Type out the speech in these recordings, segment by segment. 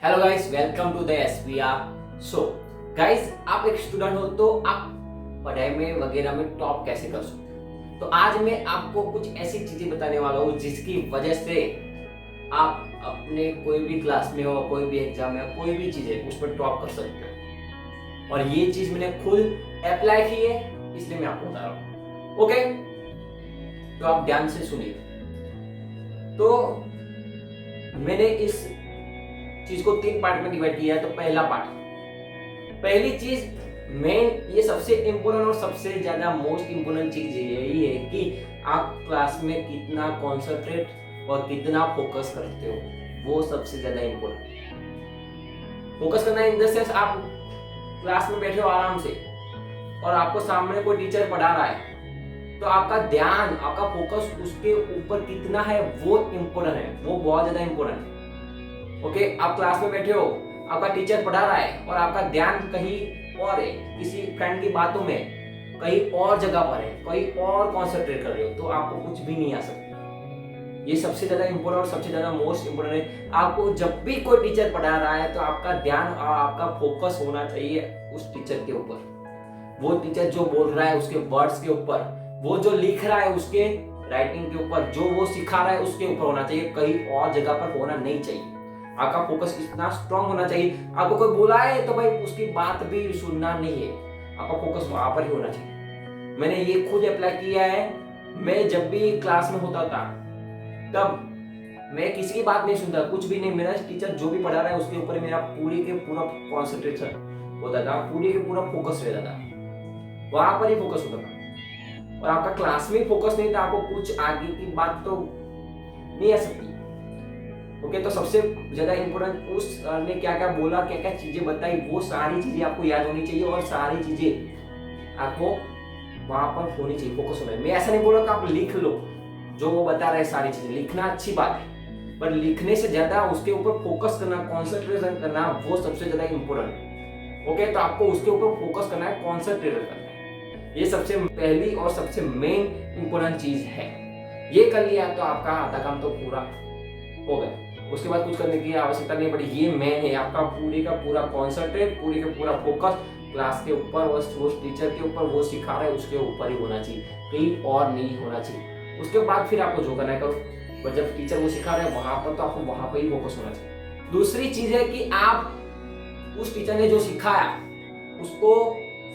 Hello guys, welcome to the SVR show. Guys, आप एक student हो तो आप पढ़ाई में वगैरह में टॉप कैसे कर सकते हो। तो आज मैं आपको कुछ ऐसी चीजें बताने वाला हूँ जिसकी वजह से आप अपने कोई भी क्लास में हो, कोई भी एग्जाम में, कोई भी चीज है उस पर टॉप कर सकते हो। और ये चीज मैंने खुद अप्लाई की है, इसलिए मैं आपको बता रहा हूँ। ओके, तो आप ध्यान से सुनिए। तो मैंने इस चीज को 3 पार्ट में डिवाइड किया है। तो पहला पार्ट, पहली चीज मेन, ये सबसे इंपॉर्टेंट और सबसे ज्यादा मोस्ट इंपॉर्टेंट चीज यही है कि आप क्लास में कितना कॉन्सेंट्रेट और कितना फोकस करते हो। वो सबसे ज्यादा इंपॉर्टेंट। फोकस करना इन द सेंस, आप क्लास में बैठे हो आराम से और आपको सामने कोई टीचर पढ़ा रहा है, तो आपका ध्यान, आपका फोकस उसके ऊपर कितना है वो इंपॉर्टेंट है, वो बहुत ज्यादा इंपॉर्टेंट है। ओके, आप क्लास में बैठे हो, आपका टीचर पढ़ा रहा है और आपका ध्यान कहीं और है, किसी फ्रेंड की बातों में, कहीं और जगह पर है, कहीं और कंसंट्रेट कर रहे हो, तो आपको कुछ भी नहीं आ सकता। ये सबसे ज्यादा इंपॉर्टेंट और सबसे ज्यादा मोस्ट इंपॉर्टेंट है। आपको जब भी कोई टीचर पढ़ा रहा है तो आपका ध्यान और आपका फोकस होना चाहिए उस टीचर के ऊपर। वो टीचर जो बोल रहा है उसके वर्ड्स के ऊपर, वो जो लिख रहा है उसके राइटिंग के ऊपर, जो वो सिखा रहा है उसके ऊपर होना चाहिए, कहीं और जगह पर होना नहीं चाहिए। आपका फोकस इतना स्ट्रांग होना चाहिए। आपको कोई बुलाए तो भाई उसकी बात भी सुनना नहीं है, आपका फोकस वहां पर ही होना चाहिए। मैंने ये खुद अप्लाई किया है। मैं जब भी क्लास में होता था तब मैं किसी की बात नहीं सुनता, कुछ भी नहीं। मेरा टीचर जो भी पढ़ा रहा है उसके ऊपर मेरा पूरी के पूरा कॉन्सेंट्रेशन होता था, पूरी के पूरा फोकस रहता था, वहां पर ही फोकस होता था। और आपका क्लास में फोकस नहीं था, आपको कुछ आगे की बात तो नहीं आ सकती। ओके, तो सबसे ज्यादा इंपॉर्टेंट उस ने क्या क्या बोला, क्या क्या चीजें बताई, वो सारी चीजें आपको याद होनी चाहिए और सारी चीजें आपको वहां पर होनी चाहिए, फोकस होना है। मैं ऐसा नहीं बोल रहा कि आप लिख लो जो वो बता रहे, सारी चीजें लिखना अच्छी बात है, पर लिखने से ज्यादा उसके ऊपर फोकस करना, कॉन्सेंट्रेशन करना, वो सबसे ज्यादा इंपॉर्टेंट है। ओके, तो आपको उसके ऊपर फोकस करना है, कॉन्सेंट्रेट करना है। ये सबसे पहली और सबसे मेन इंपॉर्टेंट चीज है। ये कर लिया तो आपका आधा काम तो पूरा हो गया। उसके बाद कुछ करने की आवश्यकता नहीं पड़ी। ये मेन है, आपका पूरे का पूरा कॉन्सेंट्रेट, पूरे का पूरा फोकस क्लास के ऊपर, वो टीचर के ऊपर, वो सिखा रहा है उसके ऊपर ही होना चाहिए, कहीं और नहीं होना चाहिए। उसके बाद फिर आपको जो करना है करो, पर जब टीचर वो सिखा रहे हैं वहां पर, तो आपको वहां पर ही फोकस होना चाहिए। दूसरी चीज है कि आप उस टीचर ने जो सिखाया उसको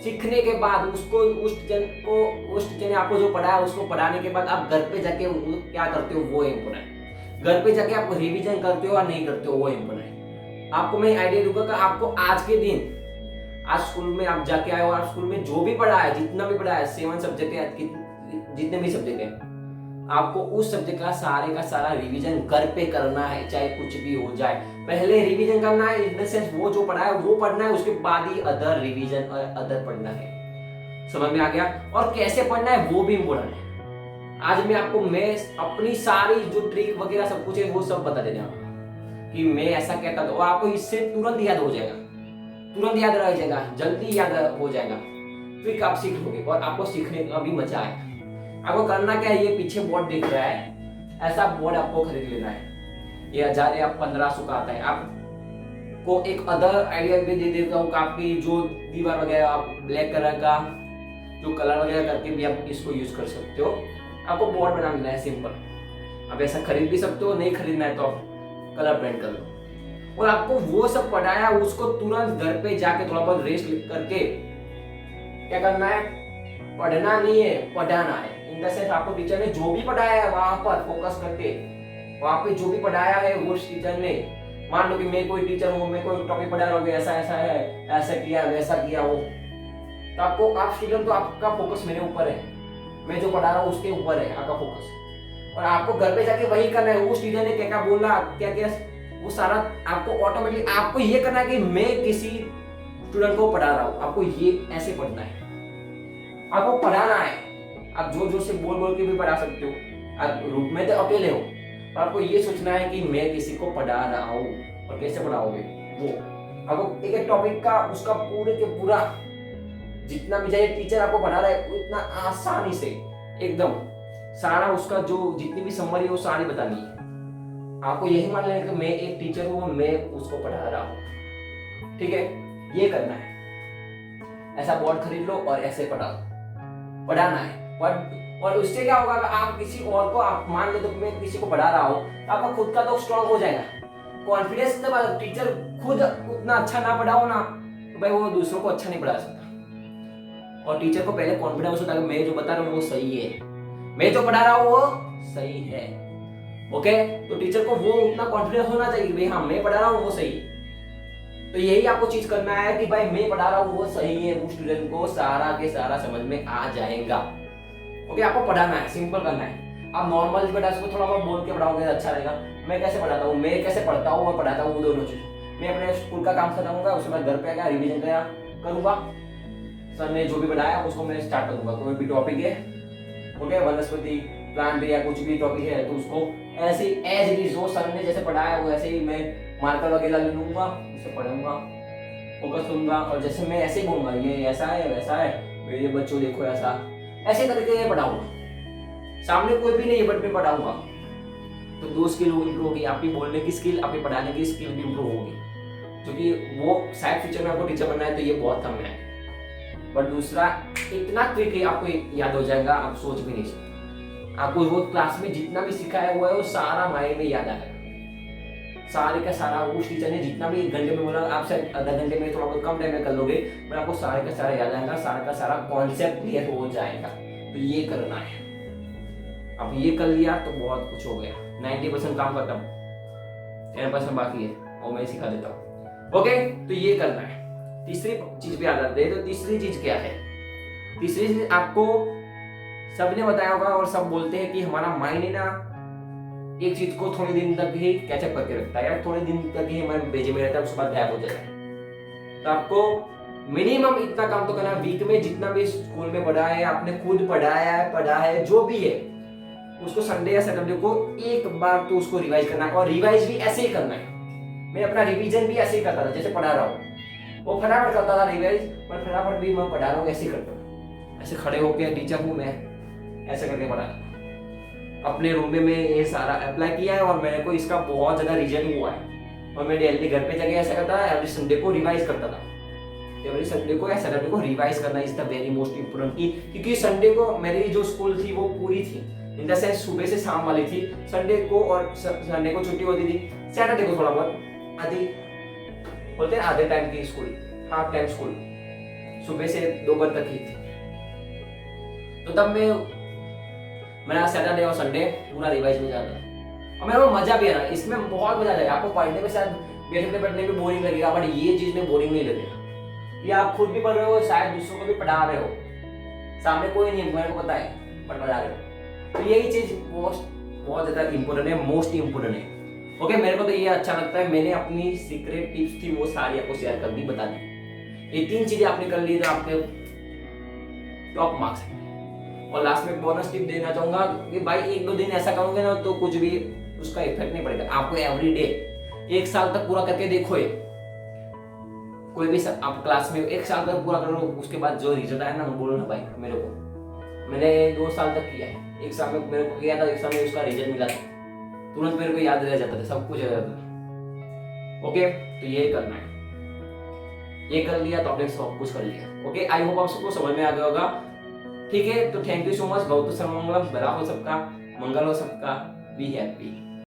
सीखने के बाद, उसको उस टीचर ने आपको जो पढ़ाया उसको पढ़ाने के बाद आप घर पे जाके क्या करते हो वो इम्पोर्टेंट है। घर पे जाके आप रिवीजन करते हो या नहीं करते हो वो इम्पोर्टेंट है। आपको मैं आइडिया दूंगा कि आपको आज के दिन, आज स्कूल में आप जाके आए हो, आप स्कूल में जो भी पढ़ा है, जितना भी पढ़ा है, 7 सब्जेक्ट है, जितने भी सब्जेक्ट है, आपको उस सब्जेक्ट का सारा रिवीजन घर पे करना है, चाहे कुछ भी हो जाए। पहले रिवीजन करना है, इन द सेंस वो जो पढ़ा है वो पढ़ना है, उसके बाद ही अदर रिवीजन और अदर पढ़ना है। समझ में आ गया? और कैसे पढ़ना है वो भी इम्पोर्टेंट है। आज मैं आपको, मैं अपनी सारी जो ट्रिक वगैरह सब कुछ है वो सब बता देने वाला कि मैं ऐसा कहता था, और आपको इससे तुरंत याद हो जाएगा, तुरंत याद रह जाएगा, जल्दी याद हो जाएगा। ट्रिक आप सीख लोगे और आपको सीखने का भी मजा आएगा। आपको करना क्या है, ये पीछे बोर्ड दिख रहा है, ऐसा बोर्ड आपको खरीद लेना है। ये 1000 या 1500 का आता है। आपको एक अदर आइडिया भी दे देता हूँ, आपकी जो दीवार वगैरह, आप ब्लैक कलर का जो कलर वगैरह करके भी आप इसको यूज कर सकते हो। आपको बोर्ड बनाना है सिंपल। आप ऐसा खरीद भी सकते हो, नहीं खरीदना है तो आप कलर पेंट कर लो। और आपको वो सब पढ़ाया, उसको तुरंत घर पे जाके थोड़ा बहुत रेस्ट करके क्या करना है, पढ़ना नहीं है, पढ़ाना है। इन द सेंस आपको टीचर ने जो भी पढ़ाया है वहां पर फोकस करके, वहां पे जो भी पढ़ाया है वो टीचर ने, मान लो कि मैं कोई टीचर हूँ, मैं कोई टॉपिक पढ़ा रहा हूँ, ऐसा ऐसा है, ऐसा किया वैसा किया वो, तो आपको, आप स्टूडेंट, तो आपका फोकस मेरे ऊपर है, मैं जो पढ़ा रहा हूँ उसके ऊपर है आपका फोकस। और आपको घर पे जाके वही करना है, उस टीचर ने क्या क्या बोला, क्या क्या, वो सारा आपको ऑटोमेटिकली, आपको ये करना है कि मैं किसी स्टूडेंट को पढ़ा रहा हूँ, आपको ये ऐसे पढ़ना है, आपको पढ़ाना है। आप जोर जोर से बोल बोल के भी पढ़ा सकते हो, आप रूप में तो अकेले हो, पर आपको ये सोचना है कि मैं किसी को पढ़ा रहा हूँ। और कैसे पढ़ाओगे वो, आपको एक एक टॉपिक का उसका पूरे के पूरा जितना भी चाहिए टीचर आपको पढ़ा रहा है, इतना आसानी से एकदम सारा उसका जो जितनी भी समरी है वो सारी बतानी है। आपको यही मान लेना कि मैं एक टीचर हूँ, मैं उसको पढ़ा रहा हूँ, ठीक है। ये करना है, ऐसा बोर्ड खरीद लो और ऐसे पढ़ाओ, पढ़ाना है। और उससे क्या होगा, अगर आप किसी और को, आप मान लो तो मैं किसी को पढ़ा रहा हूँ, तो आपका खुद का तो स्ट्रॉन्ग हो जाएगा कॉन्फिडेंस। जब टीचर खुद उतना अच्छा ना पढ़ाओ ना, तो भाई वो दूसरों को अच्छा नहीं पढ़ा सकता। और टीचर को पहले कॉन्फिडेंस होता है कि मैं जो बता रहा हूँ वो सही है, मैं जो पढ़ा रहा हूँ वो सही है। ओके, तो टीचर को वो उतना कॉन्फिडेंस होना चाहिए भाई हाँ मैं पढ़ा रहा हूँ वो सही है। तो यही आपको चीज करना है कि भाई मैं पढ़ा रहा हूँ वो सही है, वो स्टूडेंट को सारा के सारा समझ में आ जाएगा। ओके, आपको पढ़ाना है, सिंपल करना है। आप नॉर्मल बेटा उसको थोड़ा बहुत बोल के पढ़ाओगे अच्छा रहेगा। मैं कैसे पढ़ाता हूँ, मैं कैसे पढ़ता हूँ और पढ़ाता हूँ, वो दोनों चीज। मैं अपने स्कूल का काम खत्म होगा, उसके बाद घर पे आकर रिविजन करूंगा, सर ने जो भी पढ़ाया उसको मैं स्टार्ट करूंगा। कोई भी टॉपिक है, ओके, वनस्पति प्लांट या कुछ भी टॉपिक है, तो उसको ऐसे एज इट इज जो सर ने जैसे पढ़ाया वो ऐसे ही मैं मार्कर वगैरह ले लूंगा, उसे पढ़ूंगा, फोकस करूंगा। और जैसे मैं ऐसे ही बोलूंगा ये ऐसा है वैसा है, मेरे बच्चों देखो ऐसा, ऐसे करके पढ़ाऊंगा। सामने कोई भी नहीं है बट मैं पढ़ाऊंगा, तो दो स्किल इंप्रूव होगी, आपकी बोलने की स्किल, आपकी पढ़ाने की स्किल भी इंप्रूव होगी। क्योंकि वो शायद फ्यूचर में आपको टीचर बनना है तो ये बहुत कम है, बट दूसरा इतना क्विकली आपको याद हो जाएगा, आप सोच भी नहीं सकते। आपको वो क्लास में जितना भी सिखाया हुआ है वो सारा माइंड में याद आएगा, सारे का सारा। उस टीचर ने जितना भी 1 घंटे में बोला, आप शायद आधा घंटे में थोड़ा बहुत कम टाइम में कर लोगे, पर आपको सारे का सारा याद आएगा, सारा का सारा कॉन्सेप्ट क्लियर हो जाएगा। तो ये करना है, अब ये कर लिया तो बहुत कुछ हो गया। 90% काम खत्म, 10% बाकी है, और मैं सिखा देता हूँ। ओके, तो ये करना है। तीसरी चीज पे आ जाते हैं, तो तीसरी चीज क्या है? तीसरी चीज आपको सबने बताया होगा और सब बोलते हैं कि हमारा माइंड है ना, एक चीज को थोड़े दिन तक ही कैचअप करके रखता है, या थोड़े दिन तक ही हमारे भेजे में रहता है, उसके बाद गायब हो जाता है। तो आपको मिनिमम इतना काम तो करना है, वीक में जितना भी स्कूल में पढ़ा है, आपने खुद पढ़ा है जो भी है, उसको संडे या सैटरडे को एक बार तो उसको रिवाइज करना है। और रिवाइज भी ऐसे ही करना है। मैं अपना रिवीजन भी ऐसे ही करता था, जैसे पढ़ा रहा हूँ, वो फटाफट करता था रिवाइज, पर फटाफट भी मैं पढ़ा रहा हूँ ऐसे ही करता हूँ। ऐसे खड़े होकर टीचर हूँ मैं, ऐसे करके पढ़ा अपने रूम में। मैं ये सारा अप्लाई किया है और मेरे को इसका बहुत ज्यादा रिजल्ट हुआ है। और मैं डेली घर पे जाके ऐसा करता था, एवरी संडे को रिवाइज करता था। एवरी संडे को या सैटरडे को रिवाइज करना is the very most important की, क्योंकि संडे को मेरी जो स्कूल थी वो पूरी थी, इन द सेंस सुबह से शाम वाली थी। संडे को और संडे को छुट्टी होती थी, सैटरडे को थोड़ा बहुत आधी बोलते हैं आधे टाइम की स्कूल, हाफ टाइम स्कूल, सुबह से दोपहर तक ही थी। तो तब मैं मेरा सैटरडे और संडे पूरा रिवाइज में जाता था, और मेरे को मजा भी आया इसमें, बहुत मजा आएगा। आपको पढ़ने में शायद बैठने में बोरिंग लगेगा, बट ये चीज में बोरिंग नहीं लगेगा। ये आप खुद भी पढ़ रहे हो, शायद दूसरों को भी पढ़ा रहे हो, सामने कोई नहीं है, मेरे को पता है, पर पढ़ा रहे हो। तो यही चीज बहुत ज्यादा इंपॉर्टेंट है, मोस्ट इंपॉर्टेंट है। ओके, मेरे को तो ये अच्छा लगता है। मैंने अपनी सीक्रेट टिप्स थी वो सारी आपको शेयर कर दी, बता दी। ये 3 चीजें आपने कर ली तो आपके टॉप मार्क्स है। और लास्ट में बोनस टिप देना चाहूंगा कि भाई 1-2 दिन ऐसा करोगे ना तो कुछ भी उसका इफेक्ट नहीं पड़ेगा। आपको एवरी डे 1 साल तक पूरा करके देखो, ये कोई भी आप क्लास में 1 साल तक पूरा करो, उसके बाद जो रिजल्ट आया ना बोलो ना भाई मेरे को, मैंने 2 साल तक किया है, 1 साल में मेरे को किया था, 1 साल में उसका रिजल्ट मिला था, तुरंत मेरे को याद रह जाता था, सब कुछ याद रहता था। ओके, तो ये करना है, ये कर लिया तो आपने सब कुछ कर लिया। ओके, आई होप आप सबको समझ में आ गया होगा। ठीक है, तो थैंक यू सो मच। बहुत सर्वमंगलम, भला हो सबका, मंगल हो सबका, बी हैप्पी।